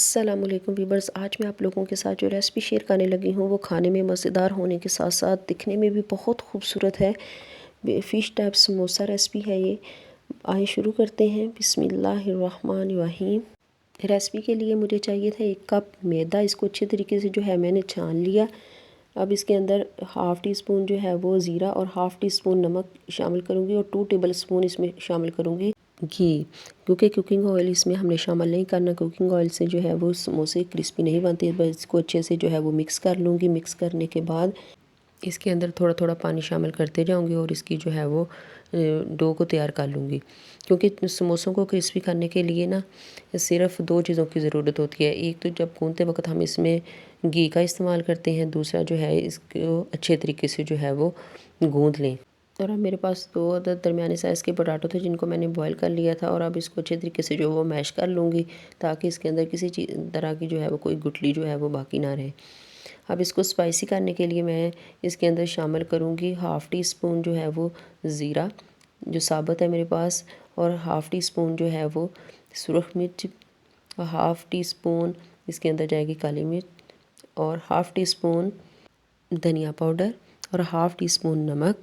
अस्सलाम वालेकुम वीवर्स, आज मैं आप लोगों के साथ जो रेसिपी शेयर करने लगी हूँ वो खाने में मज़ेदार होने के साथ साथ दिखने में भी बहुत खूबसूरत है। फ़िश टाइप समोसा रेसिपी है ये। आइए शुरू करते हैं। बिस्मिल्लाहिर्रहमानिर्रहीम। रेसिपी के लिए मुझे चाहिए था 1 कप मैदा। इसको अच्छे तरीके से जो है मैंने छान लिया। अब इसके अंदर हाफ़ टी स्पून जो है वो ज़ीरा और हाफ़ टी स्पून नमक शामिल करूँगी और 2 टेबल स्पून इसमें शामिल करूँगी घी, क्योंकि कुकिंग ऑयल इसमें हमने शामिल नहीं करना। कुकिंग ऑयल से जो है वो समोसे क्रिस्पी नहीं बनते। बस इसको अच्छे से जो है वो मिक्स कर लूँगी। मिक्स करने के बाद इसके अंदर थोड़ा थोड़ा पानी शामिल करते जाऊँगी और इसकी जो है वो डो को तैयार कर लूँगी। क्योंकि समोसों को क्रिस्पी करने के लिए ना सिर्फ 2 चीज़ों की ज़रूरत होती है। एक तो जब गूँथते वक्त हम इसमें घी का इस्तेमाल करते हैं, दूसरा जो है इसको अच्छे तरीके से जो है वो गूँथ लें। और अब मेरे पास 2 अदद दरमियाने साइज़ के पोटैटो थे जिनको मैंने बॉईल कर लिया था और अब इसको अच्छे तरीके से जो वो मैश कर लूँगी ताकि इसके अंदर किसी तरह की जो है वो कोई गुठली जो है वो बाकी ना रहे। अब इसको स्पाइसी करने के लिए मैं इसके अंदर शामिल करूँगी हाफ़ टी स्पून जो है वो ज़ीरा जो साबुत है मेरे पास, और हाफ़ टी स्पून जो है वो सुरख मिर्च, और हाफ़ टी स्पून इसके अंदर जाएगी काली मिर्च, और हाफ़ टी स्पून धनिया पाउडर और हाफ़ टी स्पून नमक।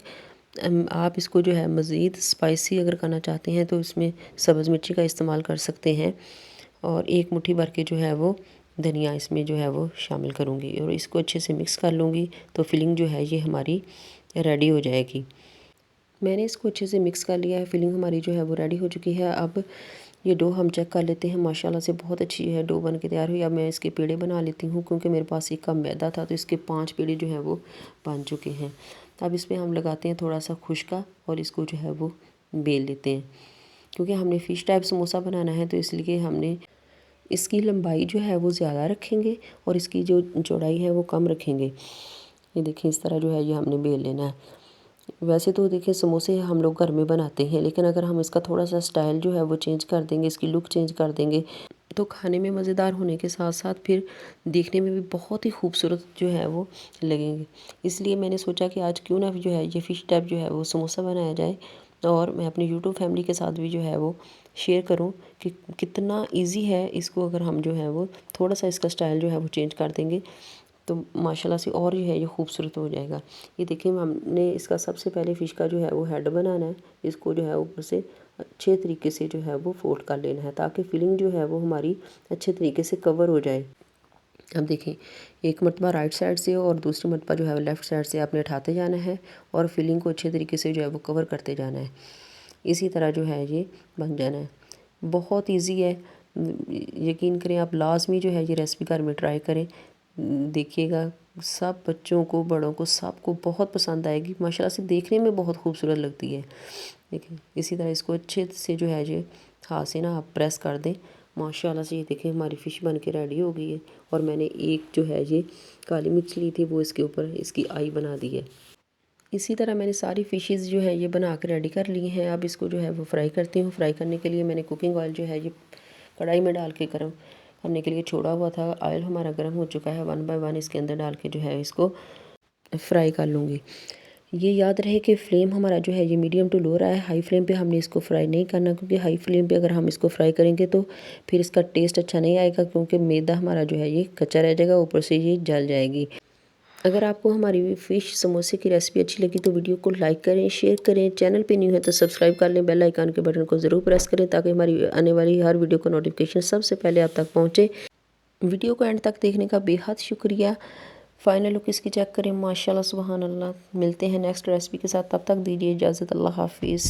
आप इसको जो है मज़ीद स्पाइसी अगर करना चाहते हैं तो इसमें सब्ज़ मिर्ची का इस्तेमाल कर सकते हैं, और 1 मुट्ठी भर के जो है वो धनिया इसमें जो है वो शामिल करूँगी और इसको अच्छे से मिक्स कर लूँगी। तो फिलिंग जो है ये हमारी रेडी हो जाएगी। मैंने इसको अच्छे से मिक्स कर लिया है। फिलिंग हमारी जो है वो रेडी हो चुकी है। अब ये डो हम चेक कर लेते हैं। माशाल्लाह से बहुत अच्छी है डो बन के तैयार हुई। अब मैं इसके पेड़े बना लेती हूँ क्योंकि मेरे पास 1 कप मैदा था तो इसके 5 पेड़े जो है वो बन चुके हैं। अब इसमें हम लगाते हैं थोड़ा सा खुशका और इसको जो है वो बेल लेते हैं। क्योंकि हमने फ़िश टाइप समोसा बनाना है तो इसलिए हमने इसकी लंबाई जो है वो ज़्यादा रखेंगे और इसकी जो चौड़ाई है वो कम रखेंगे। ये देखिए इस तरह जो है ये हमने बेल लेना है। वैसे तो देखिए समोसे हम लोग घर में बनाते हैं, लेकिन अगर हम इसका थोड़ा सा स्टाइल जो है वो चेंज कर देंगे, इसकी लुक चेंज कर देंगे तो खाने में मज़ेदार होने के साथ साथ फिर देखने में भी बहुत ही खूबसूरत जो है वो लगेंगे। इसलिए मैंने सोचा कि आज क्यों ना जो है ये फ़िश टाइप जो है वो समोसा बनाया जाए और मैं अपनी यूट्यूब फैमिली के साथ भी जो है वो शेयर करूं कि कितना इजी है। इसको अगर हम जो है वो थोड़ा सा इसका स्टाइल जो है वो चेंज कर देंगे तो माशाल्लाह से और जो है ये खूबसूरत हो जाएगा। ये देखिए हमने इसका सबसे पहले फ़िश का जो है वो हेड बनाना है। इसको जो है ऊपर से अच्छे तरीके से जो है वो फोल्ड कर लेना है ताकि फिलिंग जो है वो हमारी अच्छे तरीके से कवर हो जाए। अब देखें, एक मरतबा राइट साइड से और दूसरी मरतबा जो है वो लेफ़्ट साइड से आपने उठाते जाना है और फिलिंग को अच्छे तरीके से जो है वो कवर करते जाना है। इसी तरह जो है ये बन जाना है। बहुत ईजी है। यकीन करें आप लाज़मी जो है ये रेसिपी घर में ट्राई करें। देखिएगा सब बच्चों को बड़ों को सबको बहुत पसंद आएगी। माशाल्लाह से देखने में बहुत खूबसूरत लगती है। देखिए इसी तरह इसको अच्छे से जो है ये हाथ से ना आप प्रेस कर दें। माशाल्लाह से ये देखिए हमारी फ़िश बन के रेडी हो गई है। और मैंने एक जो है ये काली मिर्च ली थी वो इसके ऊपर इसकी आई बना दी है। इसी तरह मैंने सारी फ़िशेज़ जो है ये बना कर रेडी कर ली हैं। अब इसको जो है वो फ्राई करती हूँ। फ्राई करने के लिए मैंने कुकिंग ऑयल जो है ये कढ़ाई में डाल के गर्म करने के लिए छोड़ा हुआ था। ऑयल हमारा गर्म हो चुका है। 1 बाय 1 इसके अंदर डाल के जो है इसको फ्राई कर लूँगी। ये याद रहे कि फ्लेम हमारा जो है ये मीडियम टू लो रहा है। हाई फ्लेम पे हमने इसको फ्राई नहीं करना, क्योंकि हाई फ्लेम पे अगर हम इसको फ्राई करेंगे तो फिर इसका टेस्ट अच्छा नहीं आएगा, क्योंकि मैदा हमारा जो है ये कच्चा रह जाएगा, ऊपर से ये जल जाएगी। अगर आपको हमारी फ़िश समोसे की रेसिपी अच्छी लगी तो वीडियो को लाइक करें, शेयर करें। चैनल पे न्यू है तो सब्सक्राइब कर लें। बेल आइकन के बटन को ज़रूर प्रेस करें ताकि हमारी आने वाली हर वीडियो का नोटिफिकेशन सबसे पहले आप तक पहुँचे। वीडियो को एंड तक देखने का बेहद शुक्रिया। फाइनल लुक इसकी चेक करें। माशाल्लाह सुबहान अल्लाह। मिलते हैं नेक्स्ट रेसिपी के साथ, तब तक दीजिए इजाज़त। अल्लाह हाफिज़।